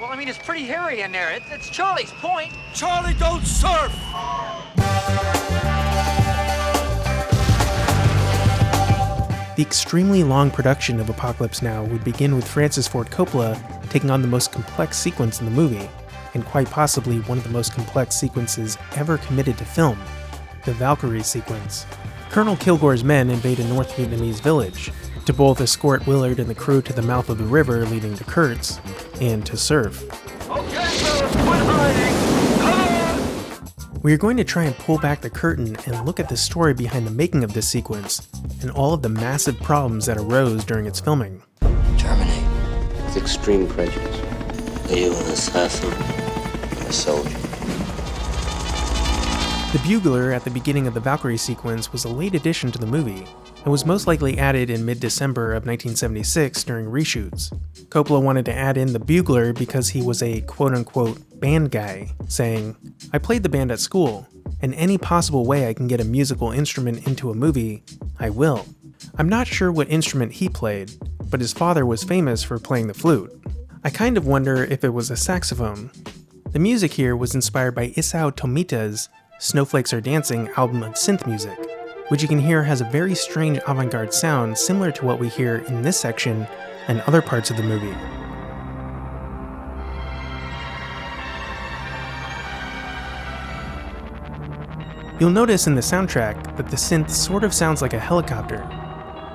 Well, I mean, it's pretty hairy in there. It's Charlie's point. Charlie, don't surf! The extremely long production of Apocalypse Now would begin with Francis Ford Coppola taking on the most complex sequence in the movie, and quite possibly one of the most complex sequences ever committed to film, the Valkyrie sequence. Colonel Kilgore's men invade a North Vietnamese village, to both escort Willard and the crew to the mouth of the river leading to Kurtz, and to surf. Okay, fellas, quit hiding! Come on! We are going to try and pull back the curtain and look at the story behind the making of this sequence, and all of the massive problems that arose during its filming. Germany. With extreme prejudice. Are you an assassin? A soldier? The bugler at the beginning of the Valkyrie sequence was a late addition to the movie, and was most likely added in mid-December of 1976 during reshoots. Coppola wanted to add in the bugler because he was a quote-unquote band guy, saying, "I played the band at school, and any possible way I can get a musical instrument into a movie, I will." I'm not sure what instrument he played, but his father was famous for playing the flute. I kind of wonder if it was a saxophone. The music here was inspired by Isao Tomita's Snowflakes Are Dancing album of synth music, which you can hear has a very strange avant-garde sound similar to what we hear in this section and other parts of the movie. You'll notice in the soundtrack that the synth sort of sounds like a helicopter.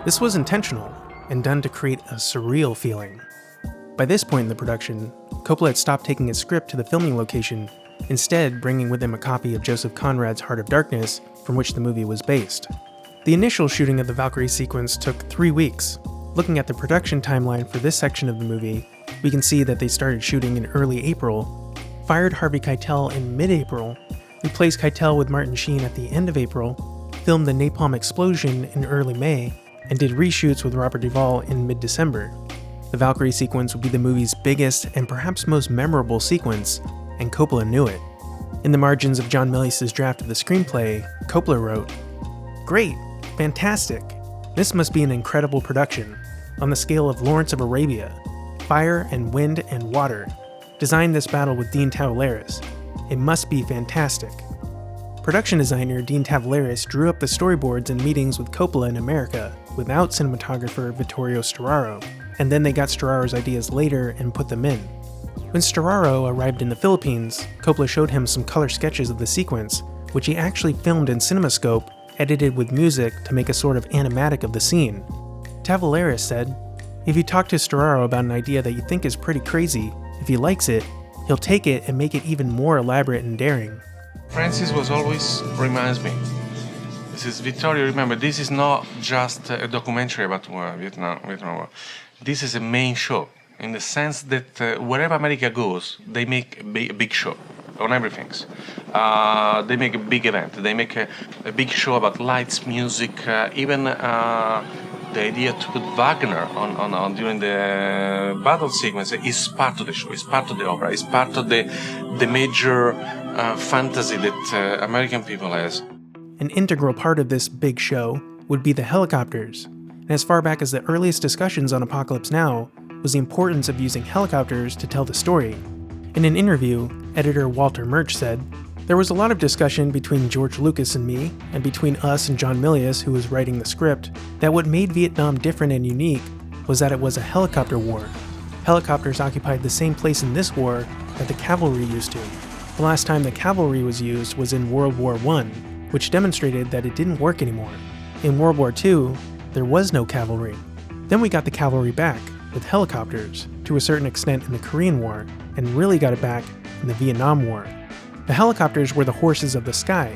This was intentional and done to create a surreal feeling. By this point in the production, Coppola had stopped taking his script to the filming location, instead bringing with him a copy of Joseph Conrad's Heart of Darkness, from which the movie was based. The initial shooting of the Valkyrie sequence took 3 weeks. Looking at the production timeline for this section of the movie, we can see that they started shooting in early April, fired Harvey Keitel in mid-April, replaced Keitel with Martin Sheen at the end of April, filmed the napalm explosion in early May, and did reshoots with Robert Duvall in mid-December. The Valkyrie sequence would be the movie's biggest and perhaps most memorable sequence, and Coppola knew it. In the margins of John Milius's draft of the screenplay, Coppola wrote, "Great, fantastic. This must be an incredible production, on the scale of Lawrence of Arabia. Fire and wind and water. Designed this battle with Dean Tavoularis. It must be fantastic." Production designer Dean Tavoularis drew up the storyboards in meetings with Coppola in America, without cinematographer Vittorio Storaro, and then they got Storaro's ideas later and put them in. When Storaro arrived in the Philippines, Coppola showed him some color sketches of the sequence, which he actually filmed in CinemaScope, edited with music to make a sort of animatic of the scene. Tavoularis said, "If you talk to Storaro about an idea that you think is pretty crazy, if he likes it, he'll take it and make it even more elaborate and daring." Francis was always reminds me. This is Vittorio. Remember, this is not just a documentary about Vietnam War. This is a main show, in the sense that wherever America goes, they make a big show on everything. They make a big event. They make a big show about lights, music, even the idea to put Wagner on during the battle sequence is part of the show. It's part of the opera. It's part of the major fantasy that American people has. An integral part of this big show would be the helicopters, and as far back as the earliest discussions on Apocalypse Now was the importance of using helicopters to tell the story. In an interview, editor Walter Murch said, "There was a lot of discussion between George Lucas and me, and between us and John Milius, who was writing the script, that what made Vietnam different and unique was that it was a helicopter war. Helicopters occupied the same place in this war that the cavalry used to. The last time the cavalry was used was in World War I, which demonstrated that it didn't work anymore. In World War II, there was no cavalry. Then we got the cavalry back, with helicopters, to a certain extent in the Korean War, and really got it back in the Vietnam War. The helicopters were the horses of the sky.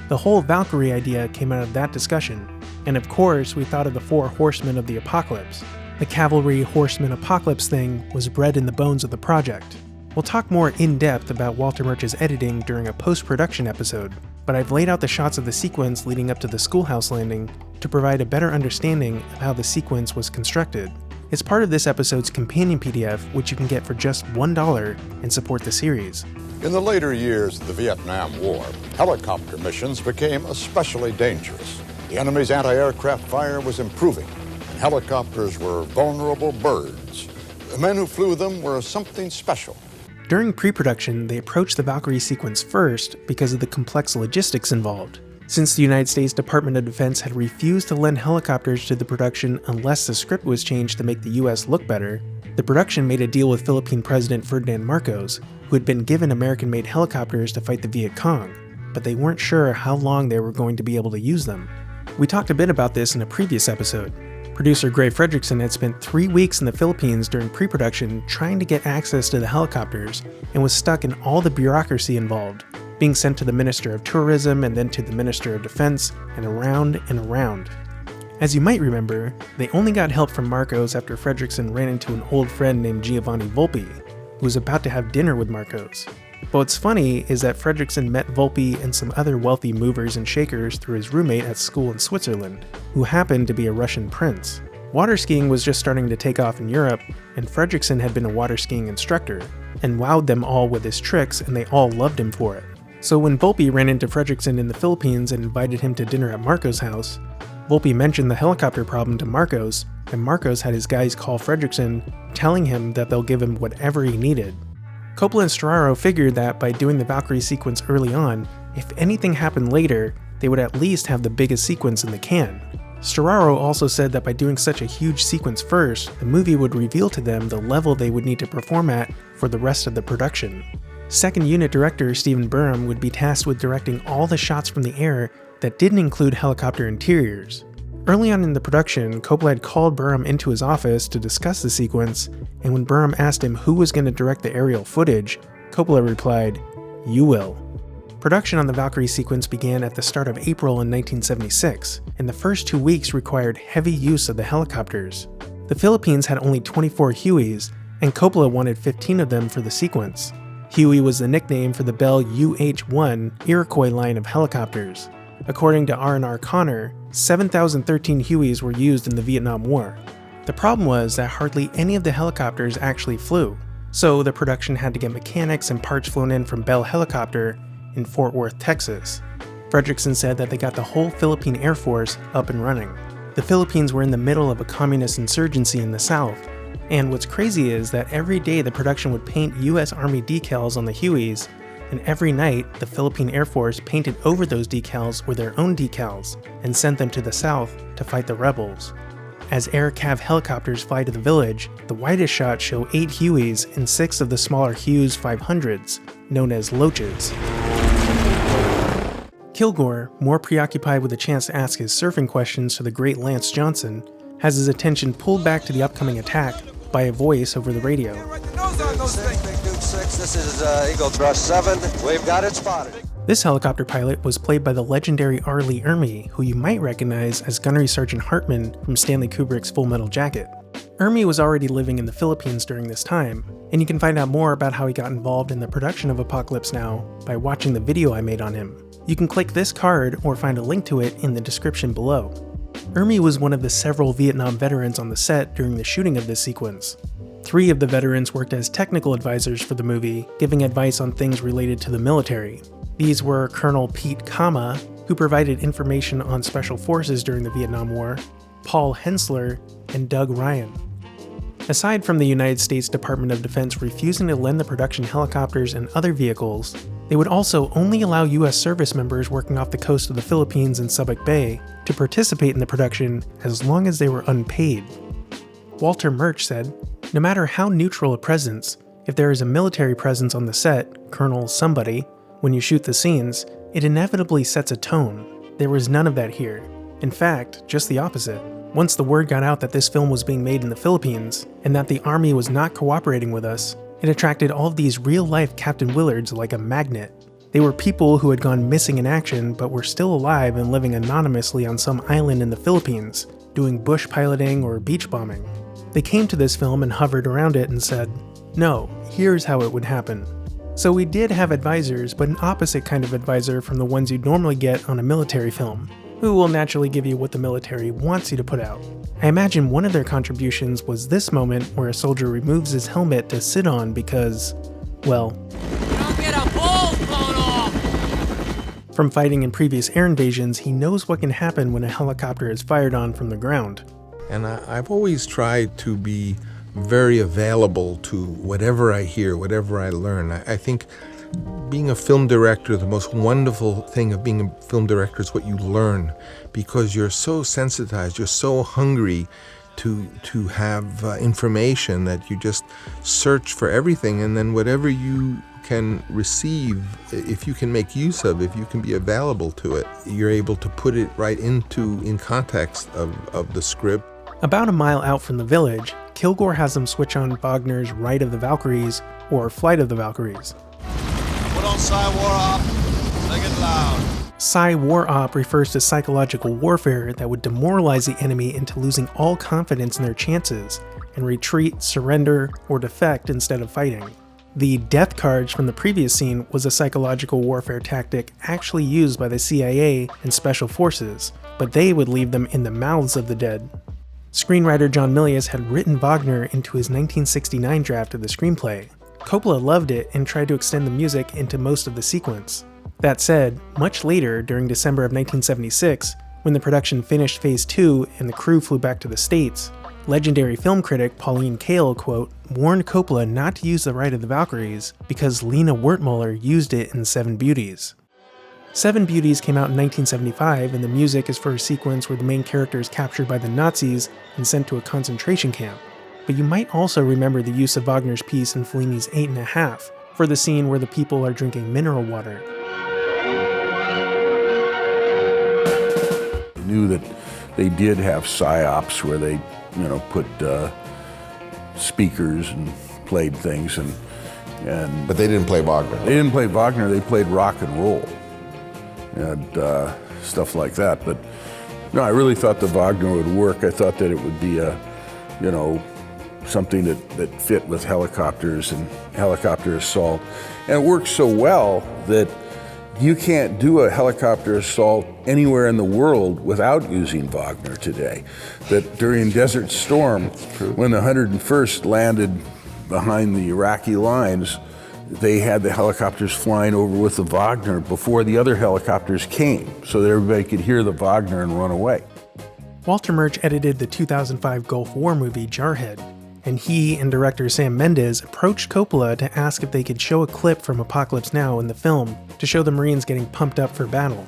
The whole Valkyrie idea came out of that discussion. And of course, we thought of the 4 horsemen of the apocalypse. The cavalry horseman apocalypse thing was bred in the bones of the project." We'll talk more in depth about Walter Murch's editing during a post-production episode, but I've laid out the shots of the sequence leading up to the schoolhouse landing to provide a better understanding of how the sequence was constructed. It's part of this episode's companion PDF, which you can get for just $1 and support the series. In the later years of the Vietnam War, helicopter missions became especially dangerous. The enemy's anti-aircraft fire was improving, and helicopters were vulnerable birds. The men who flew them were something special. During pre-production, they approached the Valkyrie sequence first because of the complex logistics involved. Since the United States Department of Defense had refused to lend helicopters to the production unless the script was changed to make the US look better, the production made a deal with Philippine President Ferdinand Marcos, who had been given American-made helicopters to fight the Viet Cong, but they weren't sure how long they were going to be able to use them. We talked a bit about this in a previous episode. Producer Gray Fredrickson had spent 3 weeks in the Philippines during pre-production trying to get access to the helicopters and was stuck in all the bureaucracy involved, being sent to the Minister of Tourism and then to the Minister of Defense, and around and around. As you might remember, they only got help from Marcos after Fredrickson ran into an old friend named Giovanni Volpe, who was about to have dinner with Marcos. But what's funny is that Fredrickson met Volpe and some other wealthy movers and shakers through his roommate at school in Switzerland, who happened to be a Russian prince. Water skiing was just starting to take off in Europe, and Fredrickson had been a water skiing instructor, and wowed them all with his tricks, and they all loved him for it. So when Volpe ran into Fredrickson in the Philippines and invited him to dinner at Marcos' house, Volpe mentioned the helicopter problem to Marcos, and Marcos had his guys call Fredrickson, telling him that they'll give him whatever he needed. Coppola and Storaro figured that by doing the Valkyrie sequence early on, if anything happened later, they would at least have the biggest sequence in the can. Storaro also said that by doing such a huge sequence first, the movie would reveal to them the level they would need to perform at for the rest of the production. Second unit director Stephen Burham would be tasked with directing all the shots from the air that didn't include helicopter interiors. Early on in the production, Coppola had called Burham into his office to discuss the sequence, and when Burham asked him who was going to direct the aerial footage, Coppola replied, "You will." Production on the Valkyrie sequence began at the start of April in 1976, and the first 2 weeks required heavy use of the helicopters. The Philippines had only 24 Hueys, and Coppola wanted 15 of them for the sequence. Huey was the nickname for the Bell UH-1 Iroquois line of helicopters. According to R&R Connor, 7,013 Hueys were used in the Vietnam War. The problem was that hardly any of the helicopters actually flew, so the production had to get mechanics and parts flown in from Bell Helicopter in Fort Worth, Texas. Fredrickson said that they got the whole Philippine Air Force up and running. The Philippines were in the middle of a communist insurgency in the south, and what's crazy is that every day the production would paint US Army decals on the Hueys, and every night the Philippine Air Force painted over those decals with their own decals and sent them to the south to fight the rebels. As Air Cav helicopters fly to the village, the widest shots show 8 Hueys and 6 of the smaller Hughes 500s, known as Loaches. Kilgore, more preoccupied with the chance to ask his surfing questions to the great Lance Johnson, has his attention pulled back to the upcoming attack by a voice over the radio. This is Eagle Thrust 7. We've got it spotted. This helicopter pilot was played by the legendary R. Lee Ermey, who you might recognize as Gunnery Sergeant Hartman from Stanley Kubrick's Full Metal Jacket. Ermey was already living in the Philippines during this time, and you can find out more about how he got involved in the production of Apocalypse Now by watching the video I made on him. You can click this card or find a link to it in the description below. Ermey was one of the several Vietnam veterans on the set during the shooting of this sequence. 3 of the veterans worked as technical advisors for the movie, giving advice on things related to the military. These were Colonel Pete Kama, who provided information on special forces during the Vietnam War, Paul Hensler, and Doug Ryan. Aside from the United States Department of Defense refusing to lend the production helicopters and other vehicles, they would also only allow US service members working off the coast of the Philippines and Subic Bay to participate in the production as long as they were unpaid. Walter Murch said, "No matter how neutral a presence, if there is a military presence on the set, Colonel somebody, when you shoot the scenes, it inevitably sets a tone. There was none of that here. In fact, just the opposite. Once the word got out that this film was being made in the Philippines, and that the Army was not cooperating with us, it attracted all of these real-life Captain Willards like a magnet. They were people who had gone missing in action but were still alive and living anonymously on some island in the Philippines, doing bush piloting or beach bombing. They came to this film and hovered around it and said, 'No, here's how it would happen.' So we did have advisors, but an opposite kind of advisor from the ones you'd normally get on a military film, who will naturally give you what the military wants you to put out. I imagine one of their contributions was this moment where a soldier removes his helmet to sit on because, well, You don't get a balls blown off! from fighting in previous air invasions, he knows what can happen when a helicopter is fired on from the ground. And I've always tried to be very available to whatever I hear, whatever I learn. I think being a film director, the most wonderful thing of being a film director is what you learn, because you're so sensitized, you're so hungry to have information that you just search for everything, and then whatever you can receive, if you can make use of, if you can be available to it, you're able to put it right in context of the script. About a mile out from the village, Kilgore has them switch on Wagner's Ride of the Valkyries, or Flight of the Valkyries. Put on Psy War Op. Sing it loud. Psy War Op refers to psychological warfare that would demoralize the enemy into losing all confidence in their chances and retreat, surrender, or defect instead of fighting. The death charge from the previous scene was a psychological warfare tactic actually used by the CIA and Special Forces, but they would leave them in the mouths of the dead. Screenwriter John Milius had written Wagner into his 1969 draft of the screenplay. Coppola loved it and tried to extend the music into most of the sequence. That said, much later, during December of 1976, when the production finished Phase 2 and the crew flew back to the States, legendary film critic Pauline Kael, quote, warned Coppola not to use the Ride of the Valkyries because Lena Wertmuller used it in Seven Beauties. Seven Beauties came out in 1975, and the music is for a sequence where the main character is captured by the Nazis and sent to a concentration camp. But you might also remember the use of Wagner's piece in Fellini's 8½, for the scene where the people are drinking mineral water. Knew that they did have psyops where they, put speakers and played things, But they didn't play Wagner. They didn't play Wagner. They played rock and roll and stuff like that. But no, I really thought the Wagner would work. I thought that it would be something that fit with helicopters and helicopter assault, and it works so well that you can't do a helicopter assault anywhere in the world without using Wagner today. That during Desert Storm, when the 101st landed behind the Iraqi lines, they had the helicopters flying over with the Wagner before the other helicopters came, so that everybody could hear the Wagner and run away. Walter Murch edited the 2005 Gulf War movie Jarhead, and he and director Sam Mendes approached Coppola to ask if they could show a clip from Apocalypse Now in the film to show the Marines getting pumped up for battle.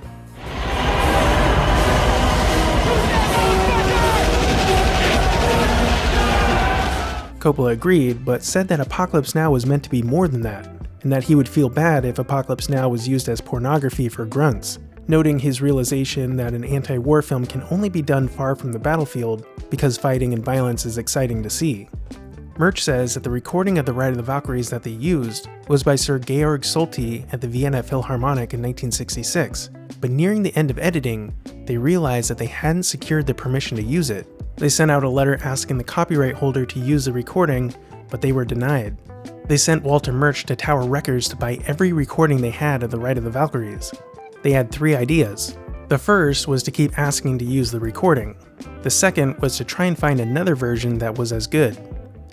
Coppola agreed, but said that Apocalypse Now was meant to be more than that, and that he would feel bad if Apocalypse Now was used as pornography for grunts, noting his realization that an anti-war film can only be done far from the battlefield because fighting and violence is exciting to see. Murch says that the recording of the Ride of the Valkyries that they used was by Sir Georg Solti at the Vienna Philharmonic in 1966, but nearing the end of editing, they realized that they hadn't secured the permission to use it. They sent out a letter asking the copyright holder to use the recording, but they were denied. They sent Walter Murch to Tower Records to buy every recording they had of the Ride of the Valkyries. They had 3 ideas. The first was to keep asking to use the recording. The second was to try and find another version that was as good.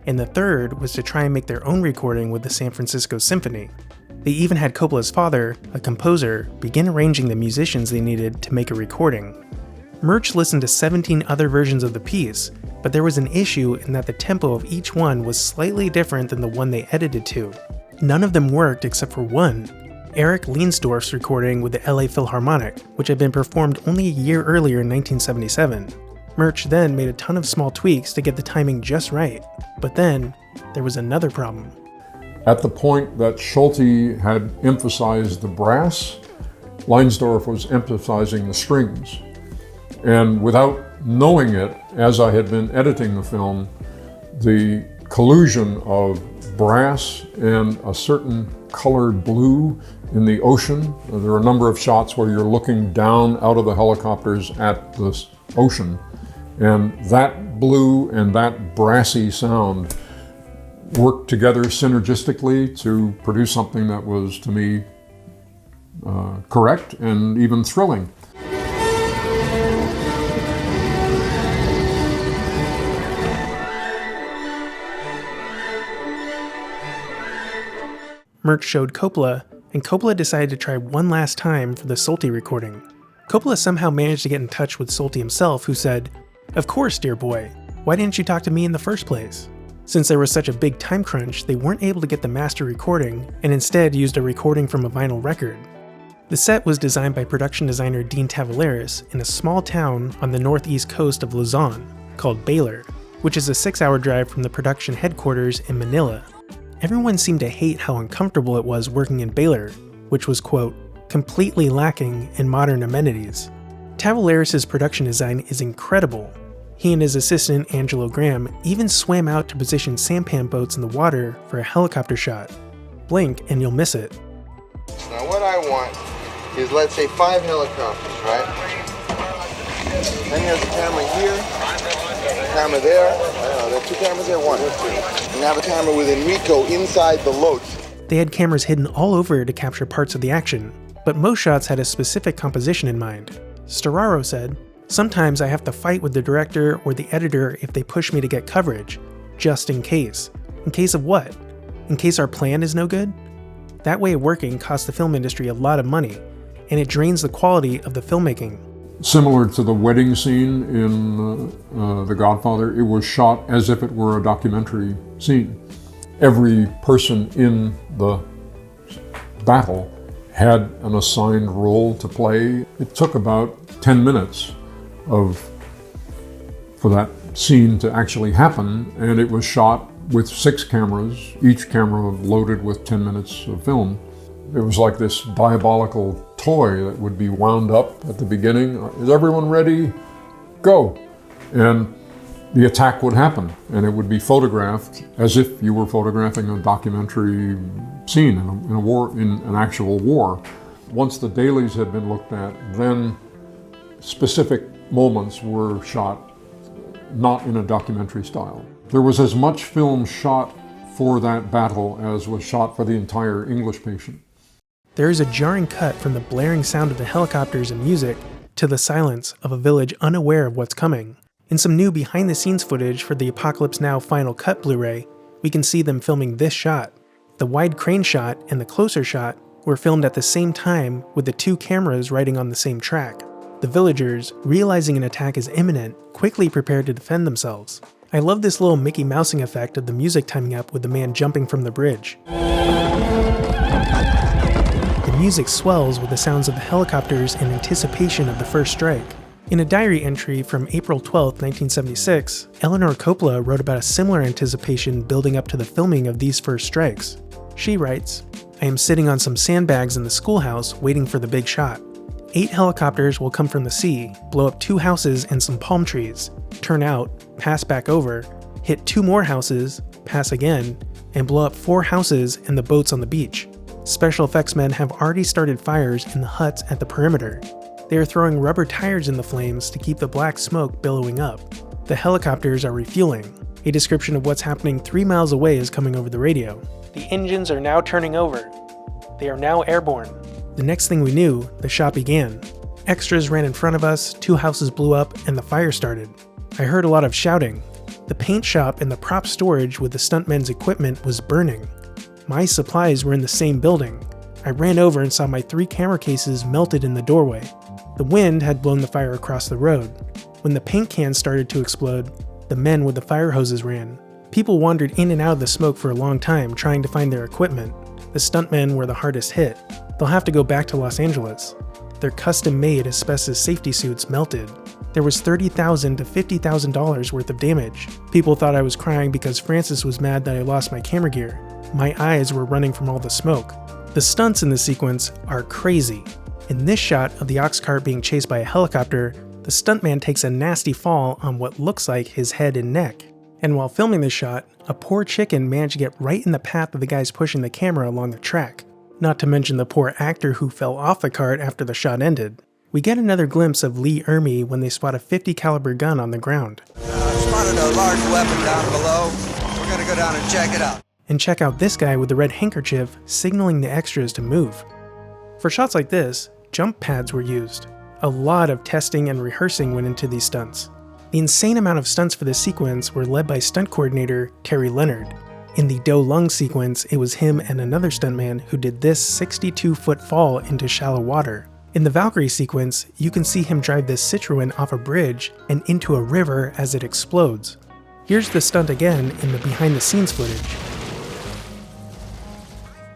And the third was to try and make their own recording with the San Francisco Symphony. They even had Coppola's father, a composer, begin arranging the musicians they needed to make a recording. Murch listened to 17 other versions of the piece, but there was an issue in that the tempo of each one was slightly different than the one they edited to. None of them worked except for one, Eric Leinsdorf's recording with the LA Philharmonic, which had been performed only a year earlier in 1977. Murch then made a ton of small tweaks to get the timing just right, but then there was another problem. At the point that Schulte had emphasized the brass, Leinsdorf was emphasizing the strings. And without knowing it, as I had been editing the film, the collusion of brass and a certain colored blue in the ocean, there are a number of shots where you're looking down out of the helicopters at the ocean, and that blue and that brassy sound worked together synergistically to produce something that was, to me, correct and even thrilling. Murch showed Coppola, and Coppola decided to try one last time for the Solti recording. Coppola somehow managed to get in touch with Solti himself, who said, "Of course, dear boy. Why didn't you talk to me in the first place?" Since there was such a big time crunch, they weren't able to get the master recording and instead used a recording from a vinyl record. The set was designed by production designer Dean Tavares in a small town on the northeast coast of Luzon called Baler, which is a 6-hour drive from the production headquarters in Manila. Everyone seemed to hate how uncomfortable it was working in Baler, which was, quote, completely lacking in modern amenities. Tavares' production design is incredible. He and his assistant, Angelo Graham, even swam out to position sampan boats in the water for a helicopter shot. Blink and you'll miss it. Now what I want is, let's say, 5 helicopters, right? Then there's a camera here, a camera there. There are 2 cameras there, 1 or 2. And have a camera with Enrico inside the load. They had cameras hidden all over to capture parts of the action, but most shots had a specific composition in mind. Storaro said, "Sometimes I have to fight with the director or the editor if they push me to get coverage, just in case. In case of what? In case our plan is no good?" That way of working costs the film industry a lot of money, and it drains the quality of the filmmaking. Similar to the wedding scene in The Godfather, it was shot as if it were a documentary scene. Every person in the battle had an assigned role to play. It took about 10 minutes for that scene to actually happen, and it was shot with 6 cameras, each camera loaded with 10 minutes of film. It was like this diabolical toy that would be wound up at the beginning. Is everyone ready? Go! And the attack would happen, and it would be photographed as if you were photographing a documentary scene in a war, in an actual war. Once the dailies had been looked at, then specific moments were shot not in a documentary style. There was as much film shot for that battle as was shot for the entire English Patient. There is a jarring cut from the blaring sound of the helicopters and music to the silence of a village unaware of what's coming. In some new behind-the-scenes footage for the Apocalypse Now Final Cut Blu-ray, we can see them filming this shot. The wide crane shot and the closer shot were filmed at the same time with the 2 cameras riding on the same track. The villagers, realizing an attack is imminent, quickly prepared to defend themselves. I love this little Mickey Mousing effect of the music timing up with the man jumping from the bridge. The music swells with the sounds of the helicopters in anticipation of the first strike. In a diary entry from April 12, 1976, Eleanor Coppola wrote about a similar anticipation building up to the filming of these first strikes. She writes, "I am sitting on some sandbags in the schoolhouse waiting for the big shot. 8 helicopters will come from the sea, blow up 2 houses and some palm trees, turn out, pass back over, hit 2 more houses, pass again, and blow up 4 houses and the boats on the beach. Special effects men have already started fires in the huts at the perimeter. They are throwing rubber tires in the flames to keep the black smoke billowing up. The helicopters are refueling. A description of what's happening 3 miles away is coming over the radio. The engines are now turning over. They are now airborne." The next thing we knew, the shot began. Extras ran in front of us, 2 houses blew up, and the fire started. I heard a lot of shouting. The paint shop and the prop storage with the stuntmen's equipment was burning. My supplies were in the same building. I ran over and saw my 3 camera cases melted in the doorway. The wind had blown the fire across the road. When the paint cans started to explode, the men with the fire hoses ran. People wandered in and out of the smoke for a long time trying to find their equipment. The stuntmen were the hardest hit. They'll have to go back to Los Angeles. Their custom-made asbestos safety suits melted. There was $30,000 to $50,000 worth of damage. People thought I was crying because Francis was mad that I lost my camera gear. My eyes were running from all the smoke. The stunts in this sequence are crazy. In this shot of the ox cart being chased by a helicopter, the stuntman takes a nasty fall on what looks like his head and neck. And while filming this shot, a poor chicken managed to get right in the path of the guys pushing the camera along the track. Not to mention the poor actor who fell off the cart after the shot ended. We get another glimpse of Lee Ermey when they spot a .50 caliber gun on the ground. Spotted a large weapon down below. We're gonna go down and check it out. And check out this guy with the red handkerchief signaling the extras to move. For shots like this, jump pads were used. A lot of testing and rehearsing went into these stunts. The insane amount of stunts for this sequence were led by stunt coordinator Terry Leonard. In the Do Lung sequence, it was him and another stuntman who did this 62-foot fall into shallow water. In the Valkyrie sequence, you can see him drive this Citroen off a bridge and into a river as it explodes. Here's the stunt again in the behind-the-scenes footage.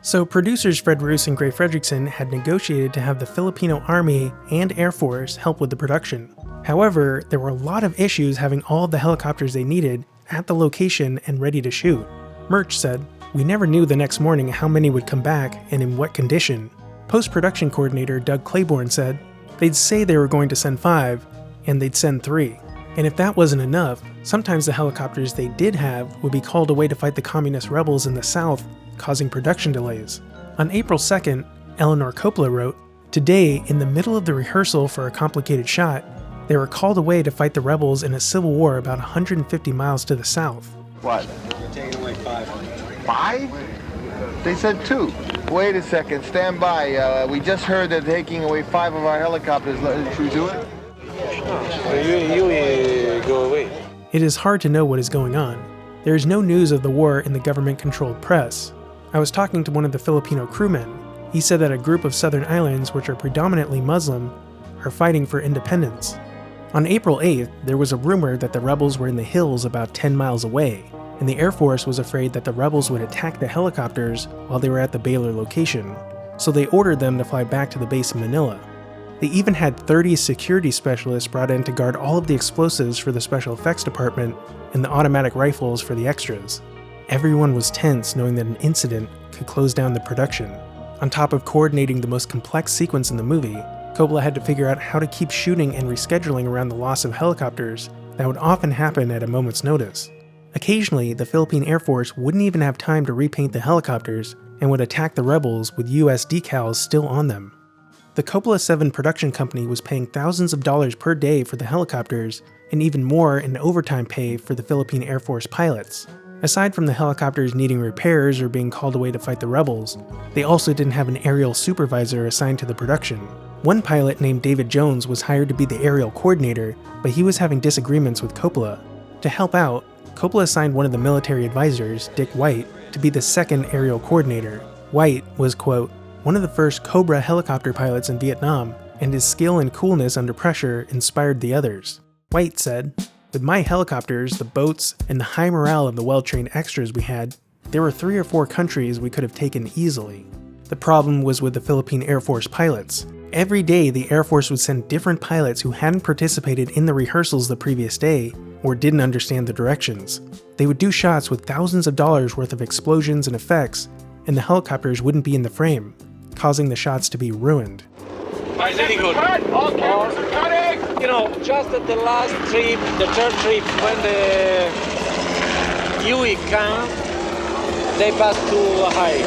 So producers Fred Roos and Gray Fredrickson had negotiated to have the Filipino Army and Air Force help with the production. However, there were a lot of issues having all of the helicopters they needed at the location and ready to shoot. Murch said, "We never knew the next morning how many would come back and in what condition." Post-production coordinator Doug Claiborne said, "They'd say they were going to send 5, and they'd send 3. And if that wasn't enough, sometimes the helicopters they did have would be called away to fight the communist rebels in the south, causing production delays." On April 2nd, Eleanor Coppola wrote, "Today, in the middle of the rehearsal for a complicated shot, they were called away to fight the rebels in a civil war about 150 miles to the south." What? You're taking away 5. 5? They said 2. Wait a second, stand by. We just heard they're taking away 5 of our helicopters. Should we do it? You go away. It is hard to know what is going on. There is no news of the war in the government-controlled press. I was talking to one of the Filipino crewmen. He said that a group of southern islands, which are predominantly Muslim, are fighting for independence. On April 8th, there was a rumor that the rebels were in the hills about 10 miles away, and the Air Force was afraid that the rebels would attack the helicopters while they were at the Baylor location, so they ordered them to fly back to the base in Manila. They even had 30 security specialists brought in to guard all of the explosives for the special effects department and the automatic rifles for the extras. Everyone was tense knowing that an incident could close down the production. On top of coordinating the most complex sequence in the movie, Coppola had to figure out how to keep shooting and rescheduling around the loss of helicopters that would often happen at a moment's notice. Occasionally, the Philippine Air Force wouldn't even have time to repaint the helicopters and would attack the rebels with US decals still on them. The Coppola 7 production company was paying thousands of dollars per day for the helicopters and even more in overtime pay for the Philippine Air Force pilots. Aside from the helicopters needing repairs or being called away to fight the rebels, they also didn't have an aerial supervisor assigned to the production. One pilot named David Jones was hired to be the aerial coordinator, but he was having disagreements with Coppola. To help out, Coppola assigned one of the military advisors, Dick White, to be the second aerial coordinator. White was, quote, "one of the first Cobra helicopter pilots in Vietnam, and his skill and coolness under pressure inspired the others." White said, "With my helicopters, the boats, and the high morale of the well-trained extras we had, there were 3 or 4 countries we could have taken easily." The problem was with the Philippine Air Force pilots. Every day, the Air Force would send different pilots who hadn't participated in the rehearsals the previous day or didn't understand the directions. They would do shots with thousands of dollars worth of explosions and effects, and the helicopters wouldn't be in the frame, causing the shots to be ruined. Very good. All cameras are cutting! You know, just at the last trip, the third trip, when the Huey came, they passed too high.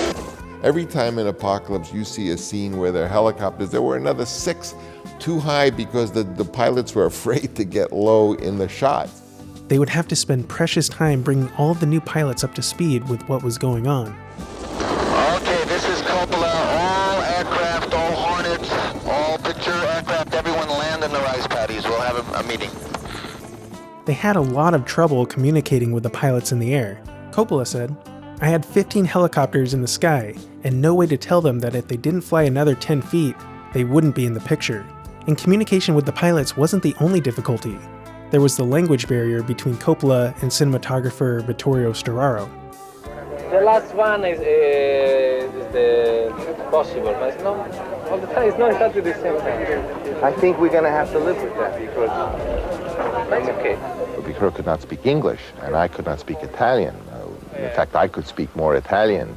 Every time in Apocalypse you see a scene where there are helicopters, there were another 6 too high because the pilots were afraid to get low in the shot. They would have to spend precious time bringing all of the new pilots up to speed with what was going on. Okay, this is Coppola. All aircraft, all Hornets, all picture aircraft, everyone land in the rice paddies. We'll have a meeting. They had a lot of trouble communicating with the pilots in the air. Coppola said, "I had 15 helicopters in the sky, and no way to tell them that if they didn't fly another 10 feet, they wouldn't be in the picture." And communication with the pilots wasn't the only difficulty. There was the language barrier between Coppola and cinematographer Vittorio Storaro. The last one is the possible, but it's not all the time. It's not exactly the same thing. I think we're going to have to live with that because That's okay. Victorio could not speak English, and I could not speak Italian. In fact, I could speak more Italian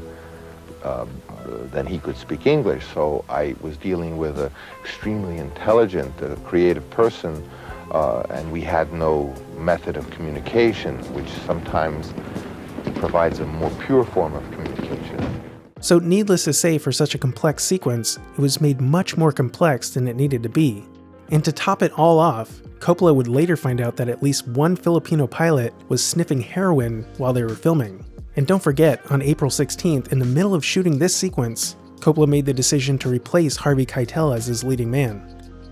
than he could speak English, so I was dealing with an extremely intelligent, creative person, and we had no method of communication, which sometimes provides a more pure form of communication. So needless to say, for such a complex sequence, it was made much more complex than it needed to be. And to top it all off, Coppola would later find out that at least one Filipino pilot was sniffing heroin while they were filming. And don't forget, on April 16th, in the middle of shooting this sequence, Coppola made the decision to replace Harvey Keitel as his leading man.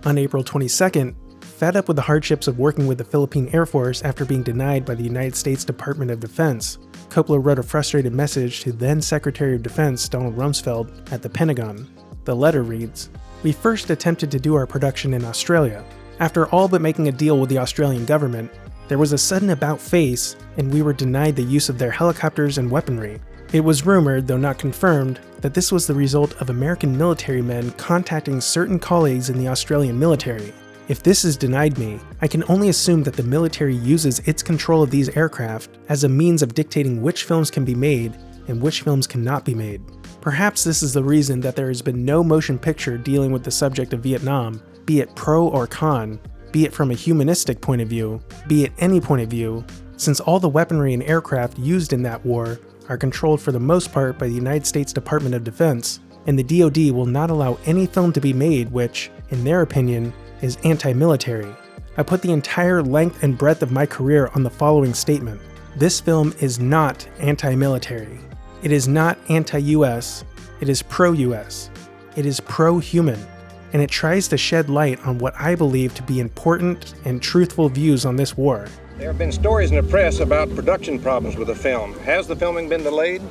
On April 22nd, fed up with the hardships of working with the Philippine Air Force after being denied by the United States Department of Defense, Coppola wrote a frustrated message to then Secretary of Defense Donald Rumsfeld at the Pentagon. The letter reads, "We first attempted to do our production in Australia. After all but making a deal with the Australian government, There was a sudden about-face, and we were denied the use of their helicopters and weaponry. It was rumored, though not confirmed, that this was the result of American military men contacting certain colleagues in the Australian military. If this is denied me, I can only assume that the military uses its control of these aircraft as a means of dictating which films can be made and which films cannot be made. Perhaps this is the reason that there has been no motion picture dealing with the subject of Vietnam, be it pro or con, be it from a humanistic point of view, be it any point of view, since all the weaponry and aircraft used in that war are controlled for the most part by the United States Department of Defense, and the DoD will not allow any film to be made which, in their opinion, is anti-military. I put the entire length and breadth of my career on the following statement. This film is not anti-military. It is not anti-US. It is pro-US. It is pro-human. And it tries to shed light on what I believe to be important and truthful views on this war. There have been stories in the press about production problems with the film. Has the filming been delayed?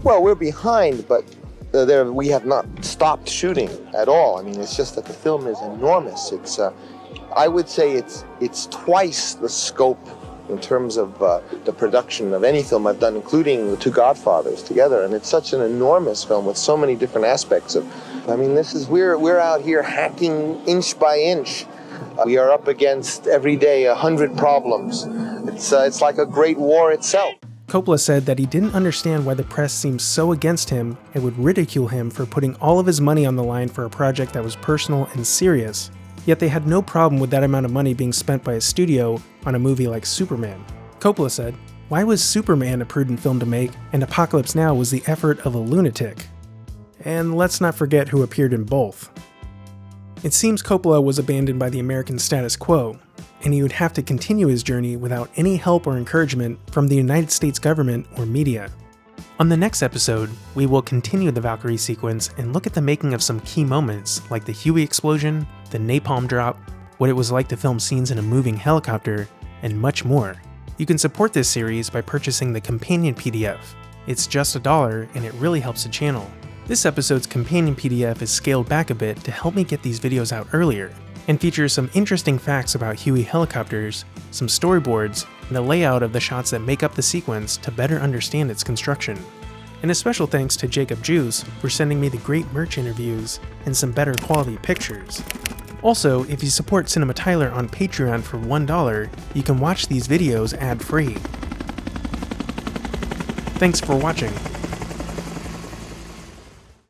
Well, we're behind, but we have not stopped shooting at all. I mean, it's just that the film is enormous. I would say it's twice the scope in terms of the production of any film I've done, including the two Godfathers together. And it's such an enormous film with so many different aspects we're out here hacking inch by inch. We are up against every day 100 problems. It's like a great war itself. Coppola said that he didn't understand why the press seemed so against him and would ridicule him for putting all of his money on the line for a project that was personal and serious, yet they had no problem with that amount of money being spent by a studio on a movie like Superman. Coppola said, "Why was Superman a prudent film to make, and Apocalypse Now was the effort of a lunatic?" And let's not forget who appeared in both. It seems Coppola was abandoned by the American status quo, and he would have to continue his journey without any help or encouragement from the United States government or media. On the next episode, we will continue the Valkyrie sequence and look at the making of some key moments like the Huey explosion, the napalm drop, what it was like to film scenes in a moving helicopter, and much more. You can support this series by purchasing the companion PDF. It's just $1 and it really helps the channel. This episode's companion PDF is scaled back a bit to help me get these videos out earlier, and features some interesting facts about Huey helicopters, some storyboards, and the layout of the shots that make up the sequence to better understand its construction. And a special thanks to Jacob Juice for sending me the great merch interviews and some better quality pictures. Also, if you support CinemaTyler on Patreon for $1, you can watch these videos ad-free. Thanks for watching.